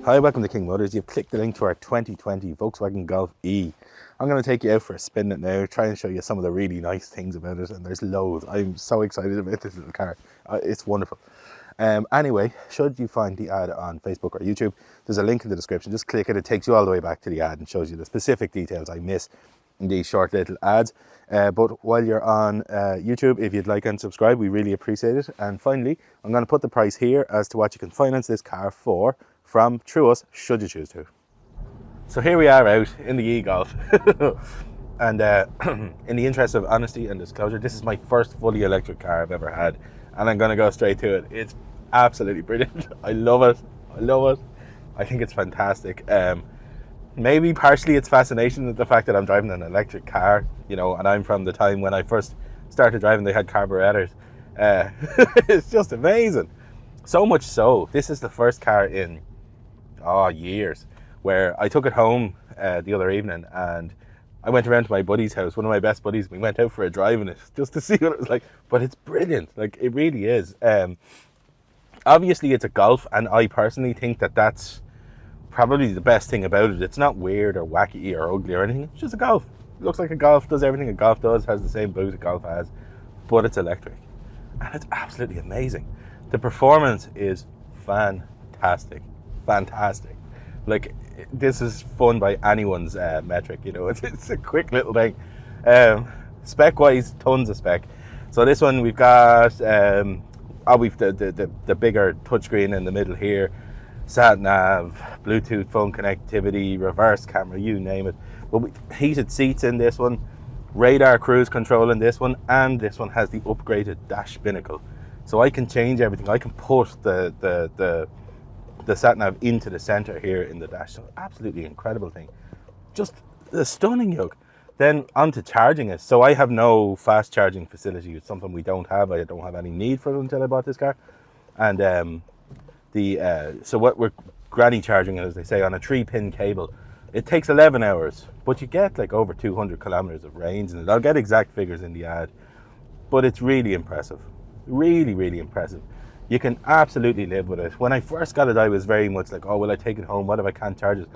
Hi, welcome to King Motors. You've clicked the link to our 2020 Volkswagen Golf E. I'm going to take you out for a spin it now, try and show you some of the really nice things about it, and there's loads. I'm so excited about this little car. It's wonderful. Anyway, should you find the ad on Facebook or YouTube, there's a link in the description. Just click it. It takes you all the way back to the ad and shows you the specific details I miss in these short little ads. But while you're on YouTube, if you'd like and subscribe, we really appreciate it. And finally, I'm going to put the price here as to what you can finance this car for through us, should you choose to. So here we are out in the e-Golf. And in the interest of honesty and disclosure, this is my first fully electric car I've ever had, and I'm going to go straight to it. It's absolutely brilliant. I love it. I love it. I think it's fantastic. Maybe partially it's fascination with the fact that I'm driving an electric car, you know, and I'm from the time when I first started driving, they had carburetors. It's just amazing. So much so, this is the first car in years where I took it home the other evening, and I went around to my buddy's house, one of my best buddies. We went out for a drive in it just to see what it was like. But it's brilliant, like it really is. Obviously it's a Golf, and I personally think that that's probably the best thing about it. It's not weird or wacky or ugly or anything. It's just a Golf. It looks like a Golf, does everything a Golf does, has the same boot a Golf has, but it's electric, and it's absolutely amazing. The performance is fantastic. Like, this is fun by anyone's metric, you know. It's a quick little thing. Spec wise, tons of spec. So this one we've got we've the bigger touchscreen in the middle here, Sat-Nav, Bluetooth phone connectivity, reverse camera, you name it. But heated seats in this one, radar cruise control in this one, and this one has the upgraded dash binnacle. So I can change everything. I can put the Sat-Nav into the center here in the dash. So absolutely incredible thing. Just a stunning yoke. Then onto charging it. So I have no fast charging facility. It's something we don't have. I don't have any need for it until I bought this car. And so what we're granny charging it, as they say, on a 3-pin cable. It takes 11 hours, but you get like over 200 kilometers of range in it. I'll get exact figures in the ad, but it's really impressive. Really, really impressive. You can absolutely live with it. When I first got it, I was very much like, oh, will I take it home? What if I can't charge it?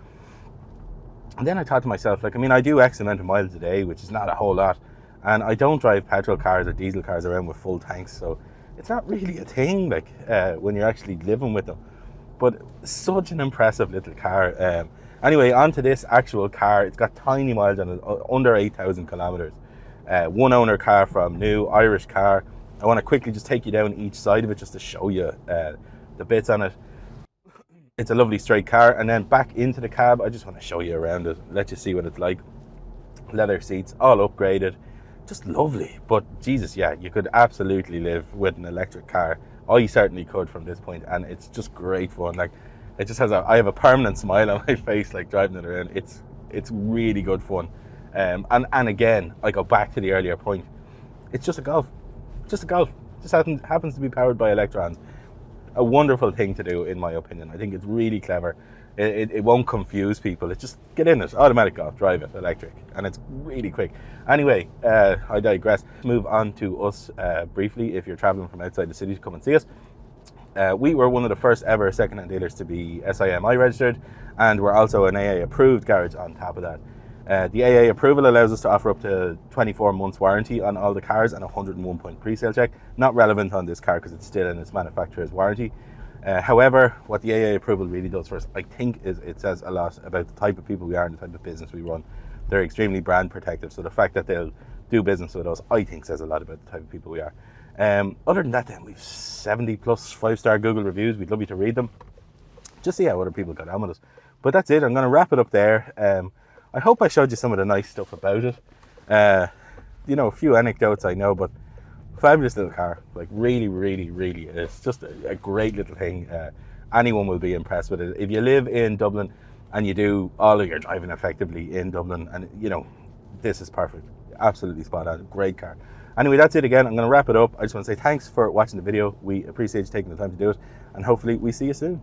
And then I thought to myself, like, I mean, I do X amount of miles a day, which is not a whole lot. And I don't drive petrol cars or diesel cars around with full tanks. So it's not really a thing, like, when you're actually living with them. But such an impressive little car. Anyway, onto this actual car. It's got tiny miles on it, under 8,000 kilometers. One owner car from new, Irish car. I want to quickly just take you down each side of it just to show you the bits on it. It's a lovely straight car. And then back into the cab, I just want to show you around it, let you see what it's like. Leather seats, all upgraded, just lovely. But Jesus, yeah, you could absolutely live with an electric car. I certainly could from this point, and it's just great fun. Like, it just has I have a permanent smile on my face, like driving it around. It's really good fun. And again, I go back to the earlier point. It's just a Golf. Just a Golf. Just happens to be powered by electrons. A wonderful thing to do, in my opinion. I think it's really clever. It won't confuse people. It's just get in it, automatic Golf, drive it, electric, and it's really quick. Anyway, I digress. Move on to us briefly. If you're traveling from outside the city to come and see us, we were one of the first ever second-hand dealers to be SIMI registered, and we're also an AA approved garage on top of that. The AA approval allows us to offer up to 24 months warranty on all the cars and a 101-point pre-sale check. Not relevant on this car because it's still in its manufacturer's warranty. However, what the AA approval really does for us, I think, is it says a lot about the type of people we are and the type of business we run. They're extremely brand protective, so the fact that they'll do business with us, I think, says a lot about the type of people we are. Other than that, then, we've 70 plus 5-star Google reviews. We'd love you to read them. Just see how other people got on with us. But that's it. I'm going to wrap it up there. I hope I showed you some of the nice stuff about it. You know, a few anecdotes I know, but fabulous little car. Like, really, really, really, it's just a great little thing. Anyone will be impressed with it. If you live in Dublin and you do all of your driving effectively in Dublin, and you know, this is perfect. Absolutely spot on. Great car. Anyway, that's it again. I'm going to wrap it up. I just want to say thanks for watching the video. We appreciate you taking the time to do it, and hopefully we see you soon.